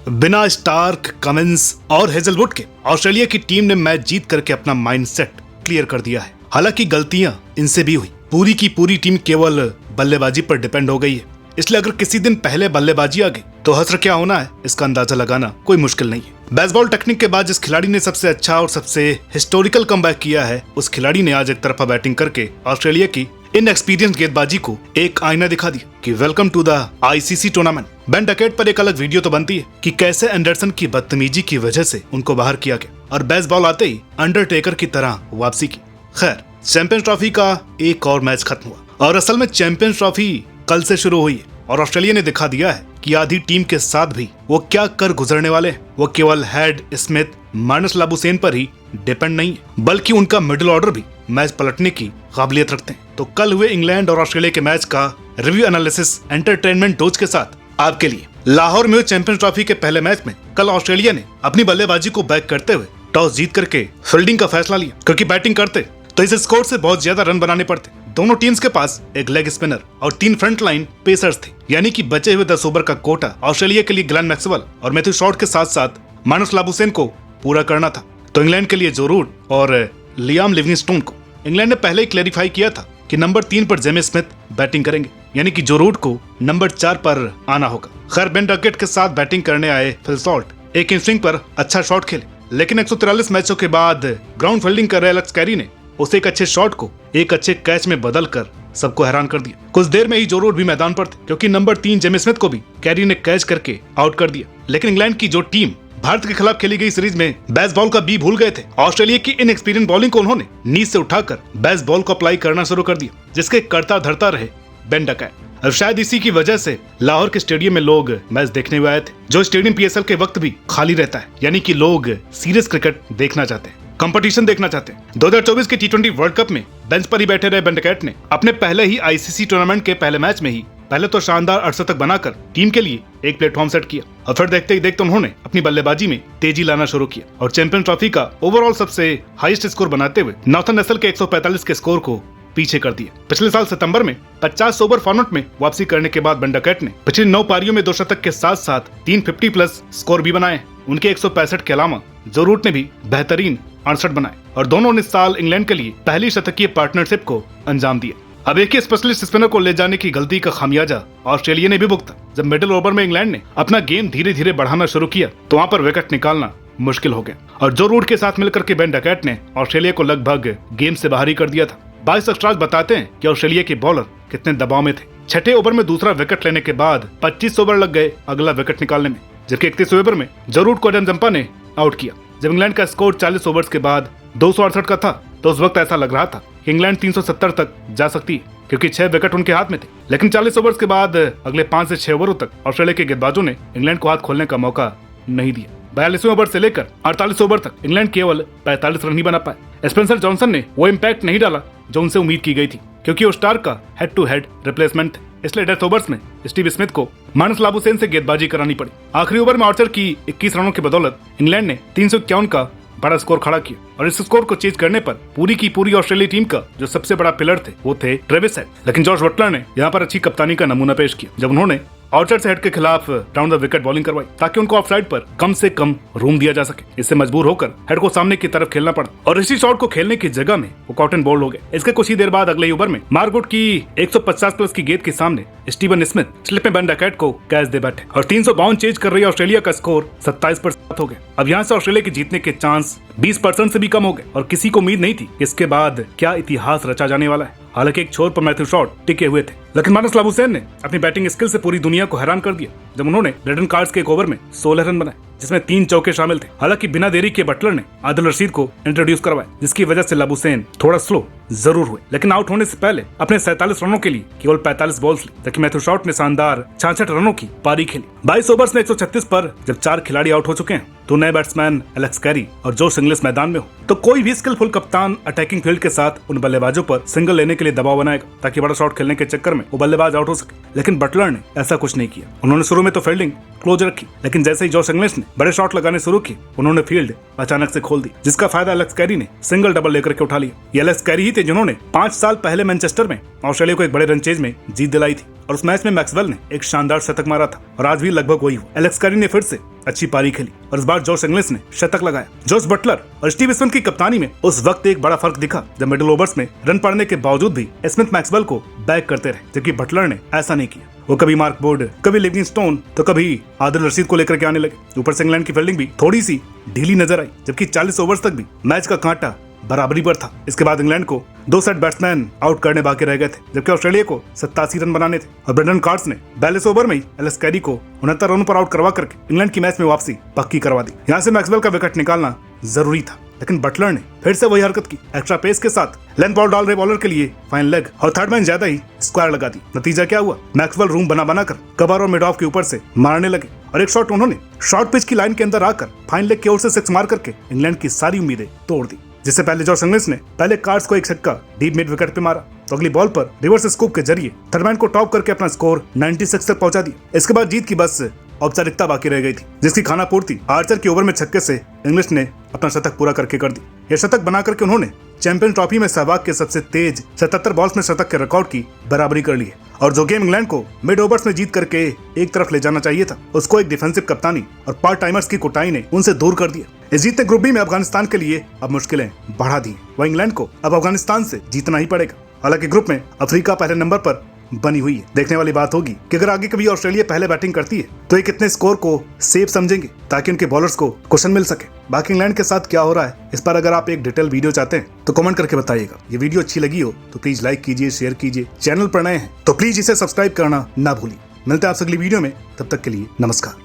बिना Stark, Cummins और Hazlewood के ऑस्ट्रेलिया की टीम ने मैच जीत करके अपना माइंडसेट क्लियर कर दिया है। हालांकि गलतियां इनसे भी हुई। पूरी की पूरी टीम केवल बल्लेबाजी पर डिपेंड हो गई है, इसलिए अगर किसी दिन पहले बल्लेबाजी आ गई तो हसर क्या होना है इसका अंदाजा लगाना कोई मुश्किल नहीं है। बेसबॉल टेक्निक के बाद जिस खिलाड़ी ने सबसे अच्छा और सबसे हिस्टोरिकल कमबैक किया है, उस खिलाड़ी ने आज एक तरफा बैटिंग करके ऑस्ट्रेलिया की इनएक्सपीरियंस गेंदबाजी को एक आईना दिखा दिया कि welcome to the ICC tournament. Ben Duckett पर एक अलग वीडियो तो बनती है कि कैसे एंडरसन की बदतमीजी की वजह से उनको बाहर किया गया और बेसबॉल आते ही अंडरटेकर की तरह वापसी की। खैर, चैंपियंस ट्रॉफी का एक और मैच खत्म हुआ और असल में चैंपियंस ट्रॉफी कल से शुरू हुई है और ऑस्ट्रेलिया ने दिखा दिया है कि आधी टीम के साथ भी वो क्या कर गुजरने वाले हैं। वो केवल हेड स्मिथ, मार्नस लाबुशेन पर ही डिपेंड नहीं है, बल्कि उनका मिडिल ऑर्डर भी मैच पलटने की काबिलियत रखते हैं। तो कल हुए इंग्लैंड और ऑस्ट्रेलिया के मैच का रिव्यू एनालिसिस एंटरटेनमेंट डोज के साथ आपके लिए। लाहौर में हुए चैंपियंस ट्रॉफी के पहले मैच में कल ऑस्ट्रेलिया ने अपनी बल्लेबाजी को बैक करते हुए टॉस जीत करके फील्डिंग का फैसला लिया, क्योंकि बैटिंग करते तो इस स्कोर से बहुत ज्यादा रन बनाने पड़ते। दोनों टीम्स के पास एक लेग स्पिनर और 3 फ्रंट लाइन पेसर्स थे, यानी कि बचे हुए 10 ओवर का कोटा ऑस्ट्रेलिया के लिए ग्लेन मैक्सवेल और मैथ्यू शॉर्ट के साथ साथ मार्नस लाबुशेन को पूरा करना था। तो इंग्लैंड के लिए जो रूट और लियाम लिविंगस्टोन को इंग्लैंड ने पहले ही क्लैरिफाई किया था कि नंबर 3 पर जेमी स्मिथ बैटिंग करेंगे, यानी कि जो रूट को नंबर 4 पर आना होगा। खैर, बेन डकेट के साथ बैटिंग करने आए फिल सॉल्ट एक स्विंग पर अच्छा शॉट खेले, लेकिन 143 मैचों के बाद ग्राउंड फील्डिंग कर रहे एलेक्स कैरी ने उसे एक अच्छे शॉट को एक अच्छे कैच में बदल कर सबको हैरान कर दिया। कुछ देर में ही जो रूट भी मैदान पर थे, क्योंकि नंबर 3 जेमी स्मिथ को भी कैरी ने कैच करके आउट कर दिया। लेकिन इंग्लैंड की जो टीम भारत के खिलाफ खेली गई सीरीज में बेसबॉल का बी भूल गए थे। ऑस्ट्रेलिया की इनएक्सपीरियंस बॉलिंग को उन्होंने नीचे से उठाकर बेसबॉल को अप्लाई करना शुरू कर दिया, जिसके करता धरता रहे बेन डकेट। और शायद इसी की वजह से लाहौर के स्टेडियम में लोग मैच देखने हुए आए थे, जो स्टेडियम पीएसएल के वक्त भी खाली रहता है, यानी कि लोग सीरियस क्रिकेट देखना चाहते हैं, कंपटीशन देखना चाहते हैं। 2024 के टी20 वर्ल्ड कप में बेंच पर ही बैठे रहे बेन डकेट ने अपने पहले ही आईसीसी टूर्नामेंट के पहले मैच में ही पहले तो शानदार 68 बनाकर टीम के लिए एक प्लेटफॉर्म सेट किया और फिर देखते ही देखते उन्होंने अपनी बल्लेबाजी में तेजी लाना शुरू किया और चैंपियंस ट्रॉफी का ओवरऑल सबसे हाईएस्ट स्कोर बनाते हुए नॉर्थन नेशनल के 145 के स्कोर को पीछे कर दिया। पिछले साल सितंबर में 50 ओवर फॉर्मेट में वापसी करने के बाद बेन डकेट ने पिछली 9 पारियों में 2 शतक के साथ साथ 3 50 प्लस स्कोर भी बनाए। उनके 165 के अलावा जो रूट ने भी बेहतरीन 68 बनाए और दोनों ने इस साल इंग्लैंड के लिए पहली शतकीय पार्टनरशिप को अंजाम दिया। अब एक ही स्पेशलिस्ट स्पिनर को ले जाने की गलती का खामियाजा ऑस्ट्रेलिया ने भी भुगता। जब मिडिल ओवर में इंग्लैंड ने अपना गेम धीरे धीरे बढ़ाना शुरू किया तो वहां पर विकेट निकालना मुश्किल हो गया और जो रूट के साथ मिलकर के बेन डकेट ने ऑस्ट्रेलिया को लगभग गेम से बाहर ही कर दिया था। 22 एक्स्ट्राज बताते हैं कि ऑस्ट्रेलिया के बॉलर कितने दबाव में थे। छठे ओवर में दूसरा विकेट लेने के बाद 25 ओवर लग गए अगला विकेट निकालने में, जबकि 31 ओवर में जो रूट को एडम जंपा ने आउट किया। जब इंग्लैंड का स्कोर 40 ओवर्स के बाद 268 का था तो उस वक्त ऐसा लग रहा था कि इंग्लैंड 370 तक जा सकती है, क्योंकि 6 विकेट उनके हाथ में थे। लेकिन 40 ओवर्स के बाद अगले 5 से 6 ओवरों तक ऑस्ट्रेलिया के गेंदबाजों ने इंग्लैंड को हाथ खोलने का मौका नहीं दिया। 42वें ओवर से लेकर 48 ओवर तक इंग्लैंड केवल 45 रन ही बना पाए। स्पेंसर जॉनसन ने वो इम्पैक्ट नहीं डाला जो उनसे उम्मीद की गई थी, क्योंकि वो स्टार का हेड टू हेड रिप्लेसमेंट थे। इसलिए डेथ ओवर्स में स्टीव स्मिथ को मार्नस लाबुशेन से गेंदबाजी करानी पड़ी। आखिरी ओवर में आर्चर की 21 रनों की बदौलत इंग्लैंड ने 351 का बड़ा स्कोर खड़ा किया और इस स्कोर को चेज करने पर पूरी की पूरी ऑस्ट्रेलिया टीम का जो सबसे बड़ा पिलर थे वो थे ट्रेविस हेड। लेकिन जॉश बटलर ने यहाँ पर अच्छी कप्तानी का नमूना पेश किया जब उन्होंने आर्चर से हेड के खिलाफ राउंड द विकेट बॉलिंग करवाई, ताकि उनको ऑफसाइड पर कम से कम रूम दिया जा सके। इससे मजबूर होकर हेड को सामने की तरफ खेलना पड़ा और इसी शॉट को खेलने की जगह में वो कॉटन बोल्ड हो गए। इसके कुछ ही देर बाद अगले ओवर में मार्गुट की 150 प्लस की गेंद के सामने स्टीवन स्मिथ स्लिप में बेन डकेट को कैच दे बैठे और 352 चेज कर रही ऑस्ट्रेलिया का स्कोर 27% हो गया। अब यहाँ से ऑस्ट्रेलिया के जीतने के चांस 20% से भी कम हो गए और किसी को उम्मीद नहीं थी कि इसके बाद क्या इतिहास रचा जाने वाला है। हालांकि एक छोर पर मैथ्यू शॉर्ट टिके हुए थे, लेकिन मार्नस लाबुशेन ने अपनी बैटिंग स्किल से पूरी दुनिया को हैरान कर दिया जब उन्होंने ब्रेडन कार्ड्स के एक ओवर में 16 रन बनाए, जिसमें 3 चौके शामिल थे। हालांकि बिना देरी के बटलर ने आदिल रशीद को इंट्रोड्यूस करवाया, जिसकी वजह से लाबुशेन थोड़ा स्लो जरूर हुए, लेकिन आउट होने से पहले अपने 47 रनों के लिए केवल 45 बॉल्स ली, ताकि मैथ्यू शॉर्ट ने शानदार 66 रनों की पारी खेली। 22 ओवर्स में 136 पर जब 4 खिलाड़ी आउट हो चुके हैं तो नए बैट्समैन एलेक्स कैरी और जोश इंग्लिश मैदान में हो तो कोई भी स्किलफुल कप्तान अटैकिंग फील्ड के साथ उन बल्लेबाजों पर सिंगल लेने के लिए दबाव बनाएगा, ताकि बड़ा शॉट खेलने के चक्कर में वो बल्लेबाज आउट हो सके। लेकिन बटलर ने ऐसा कुछ नहीं किया। उन्होंने शुरू में तो फील्डिंग क्लोज रखी, लेकिन जैसे ही जोश इंग्लिश ने बड़े शॉट लगाने शुरू किए उन्होंने फील्ड अचानक से खोल दी, जिसका फायदा एलेक्स कैरी ने सिंगल डबल लेकर के उठा लिया। ये एलेक्स कैरी ही थे जिन्होंने 5 साल पहले मैनचेस्टर में ऑस्ट्रेलिया को एक बड़े रन चेज में जीत दिलाई थी और उस मैच में मैक्सवेल ने एक शानदार शतक मारा था और आज भी लगभग वही हुआ। एलेक्स कैरी ने फिर से अच्छी पारी खेली और इस बार जॉश इंग्लिश ने शतक लगाया। जॉस बटलर और स्टीव स्मिथ की कप्तानी में उस वक्त एक बड़ा फर्क दिखा जब मिडिल ओवर्स में रन पड़ने के बावजूद भी स्मिथ मैक्सवेल को बैक करते रहे, जबकि बटलर ने ऐसा नहीं किया। वो कभी मार्क बोर्ड, कभी लिविंगस्टोन तो कभी आदिल रशीद को लेकर के आने लगे। ऊपर से इंग्लैंड की फील्डिंग भी थोड़ी सी ढीली नजर आई, जबकि 40 ओवर्स तक भी मैच का कांटा बराबरी पर था। इसके बाद इंग्लैंड को 2 सेट बैट्समैन आउट करने बाकी रह गए थे, जबकि ऑस्ट्रेलिया को 87 रन बनाने थे और ब्रेंडन कार्ड्स ने 42 ओवर में ही एलेक्स कैरी को 69 रनों पर आउट करवा करके इंग्लैंड की मैच में वापसी पक्की करवा दी। यहाँ से मैक्सवेल का विकेट निकालना जरूरी था, लेकिन बटलर ने फिर से वही हरकत की। एक्स्ट्रा पेस के साथ लेंथ बॉल डाल रहे बॉलर के लिए फाइन लेग और थर्ड मैन ज्यादा ही स्क्वायर लगा दी। नतीजा क्या हुआ? मैक्सवेल रूम बना कर कवर और मिड ऑफ के ऊपर से मारने लगे और एक शॉट उन्होंने शॉर्ट पिच की लाइन के अंदर आकर फाइन लेग की ओर से 6 मार करके इंग्लैंड की सारी उम्मीदें तोड़ दी। जिससे पहले जॉश इंग्लिश ने पहले कार्ड्स को एक छक्का डीप मिड विकेट पे मारा, तो अगली बॉल पर रिवर्स स्कूप के जरिए थर्डमैन को टॉप करके अपना स्कोर 96 तक पहुंचा दिया। इसके बाद जीत की बस औपचारिकता बाकी रह गई थी, जिसकी खाना पूर्ति आर्चर के ओवर में छक्के से इंग्लिश ने अपना शतक पूरा करके कर दी। यह शतक बना करके उन्होंने चैंपियन ट्रॉफी में सहवाग के सबसे तेज 77 बॉल्स में शतक के रिकॉर्ड की बराबरी कर ली है। और जो गेम इंग्लैंड को मिड ओवर्स में जीत करके एक तरफ ले जाना चाहिए था, उसको एक डिफेंसिव कप्तानी और पार्ट टाइमर्स की कुटाई ने उनसे दूर कर दिया। इस जीत ने ग्रुप बी में अफगानिस्तान के लिए अब मुश्किलें बढ़ा दी। वह इंग्लैंड को अब अफगानिस्तान से जीतना ही पड़ेगा। हालांकि ग्रुप में अफ्रीका पहले नंबर पर बनी हुई है। देखने वाली बात होगी कि अगर आगे कभी ऑस्ट्रेलिया पहले बैटिंग करती है तो ये कितने स्कोर को सेफ समझेंगे ताकि उनके बॉलर्स को कुशन मिल सके। बाकी इंग्लैंड के साथ क्या हो रहा है इस पर अगर आप एक डिटेल वीडियो चाहते हैं तो कमेंट करके बताइएगा। ये वीडियो अच्छी लगी हो तो प्लीज लाइक कीजिए, शेयर कीजिए। चैनल पर नए हैं तो प्लीज इसे सब्सक्राइब करना ना भूलिए। मिलते हैं आपसे अगली वीडियो में, तब तक के लिए नमस्कार।